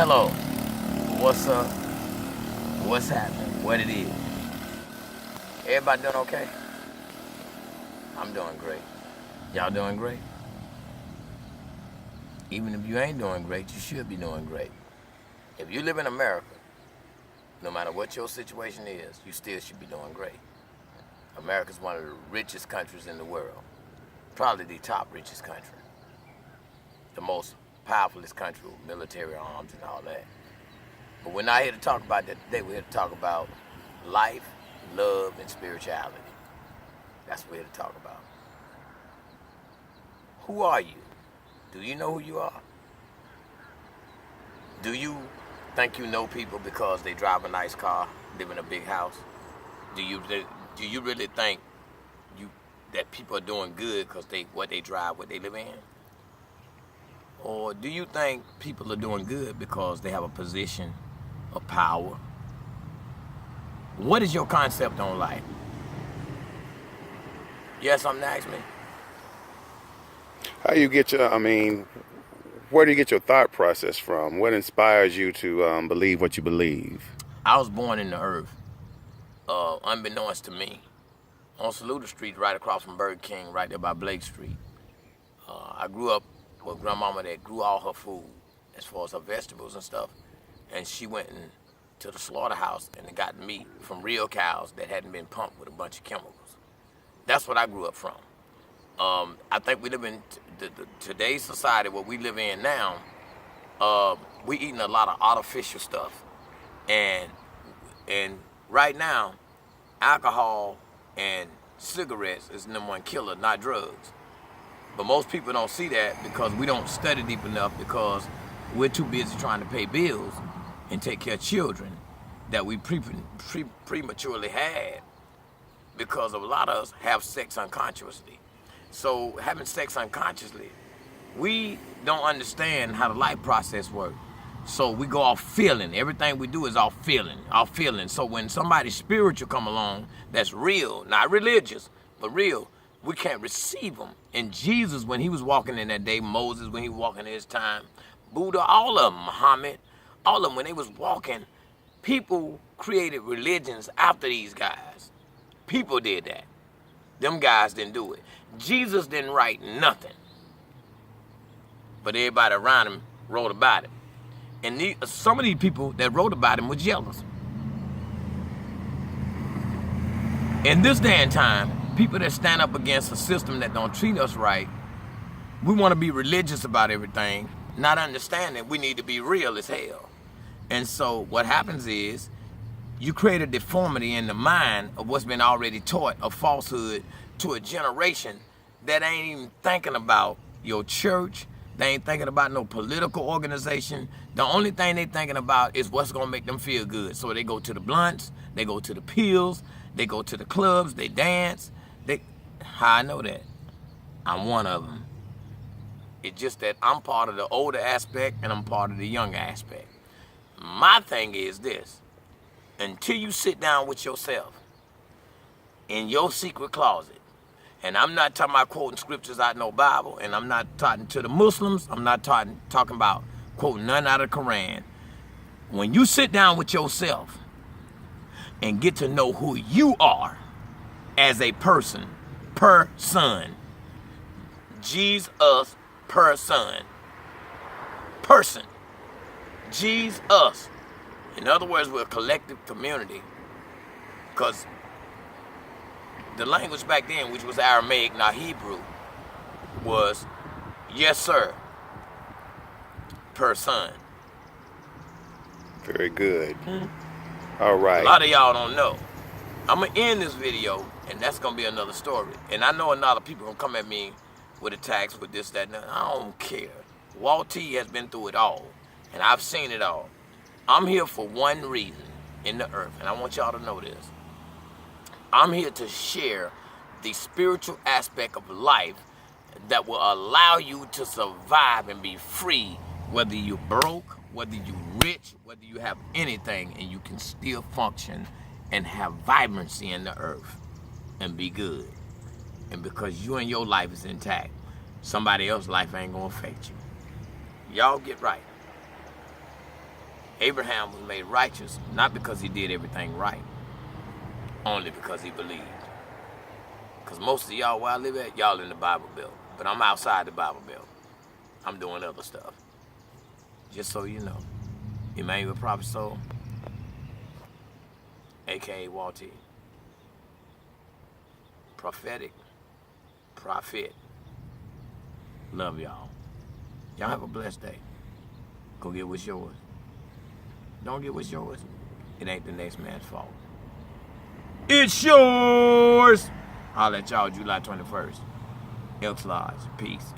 Hello, what's up? What's happening? What it is? Everybody doing okay? I'm doing great. Y'all doing great? Even if you ain't doing great, you should be doing great. If you live in America, no matter what your situation is, you still should be doing great. America's one of the richest countries in the world. Probably the top richest country. The most powerfulest country with military arms and all that. But we're not here to talk about that today. We're here to talk about life, love, and spirituality. That's what we're here to talk about. Who are you? Do you know who you are? Do you think you know people because they drive a nice car, live in a big house? Do you really think that people are doing good because what they drive, what they live in? Or do you think people are doing good because they have a position of power? What is your concept on life? Yes, something to ask me? How you get where do you get your thought process from? What inspires you to believe what you believe? I was born in the earth, unbeknownst to me, on Saluda Street, right across from Burger King, right there by Blake Street. I grew up with grandmama that grew all her food, as far as her vegetables and stuff, and she went to the slaughterhouse and got meat from real cows that hadn't been pumped with a bunch of chemicals. That's what I grew up from. I think we live in today's society, what we live in now, we eating a lot of artificial stuff. And right now, alcohol and cigarettes is the #1 killer, not drugs. But most people don't see that because we don't study deep enough, because we're too busy trying to pay bills and take care of children that we prematurely had, because a lot of us have sex unconsciously. So having sex unconsciously, we don't understand how the life process works. So we go off feeling. Everything we do is off feeling. So when somebody spiritual come along that's real, not religious, but real, we can't receive them. And Jesus, when he was walking in that day, Moses, when he was walking in his time, Buddha, all of them, Muhammad, all of them, when they was walking, people created religions after these guys. People did that. Them guys didn't do it. Jesus didn't write nothing. But everybody around him wrote about it. And some of these people that wrote about him were jealous. In this day and time, people that stand up against a system that don't treat us right, we want to be religious about everything, not understanding we need to be real as hell. And so what happens is, you create a deformity in the mind of what's been already taught, a falsehood, to a generation that ain't even thinking about your church. They ain't thinking about no political organization. The only thing they thinking about is what's gonna make them feel good. So they go to the blunts, they go to the pills, they go to the clubs, they dance. How I know that? I'm one of them. It's just that I'm part of the older aspect and I'm part of the younger aspect. My thing is this: until you sit down with yourself in your secret closet, and I'm not talking about quoting scriptures out of no Bible, and I'm not talking to the Muslims, I'm not talking about quoting none out of the Quran. When you sit down with yourself and get to know who you are as a person, Jesus, person. Jesus. In other words, we're a collective community, because the language back then, which was Aramaic, not Hebrew, was yes sir, person. Very good. All right. A lot of y'all don't know. I'm going to end this video, and that's going to be another story. And I know a lot of people going to come at me with attacks, with this, that, and that. I don't care. Wal-Tee has been through it all, and I've seen it all. I'm here for one reason in the earth, and I want y'all to know this. I'm here to share the spiritual aspect of life that will allow you to survive and be free, whether you're broke, whether you're rich, whether you have anything, and you can still function and have vibrancy in the earth and be good. And because you and your life is intact, somebody else's life ain't gonna affect you. Y'all get right. Abraham was made righteous not because he did everything right, only because he believed. Because most of y'all where I live at, y'all in the Bible Belt. But I'm outside the Bible Belt. I'm doing other stuff. Just so you know. Emanuel Prophet Soul, a.k.a. Wal-Tee. Prophetic. Prophet. Love y'all. Y'all have a blessed day. Go get what's yours. Don't get what's yours. It ain't the next man's fault. It's yours! I'll let y'all July 21st. Elks Lodge. Peace.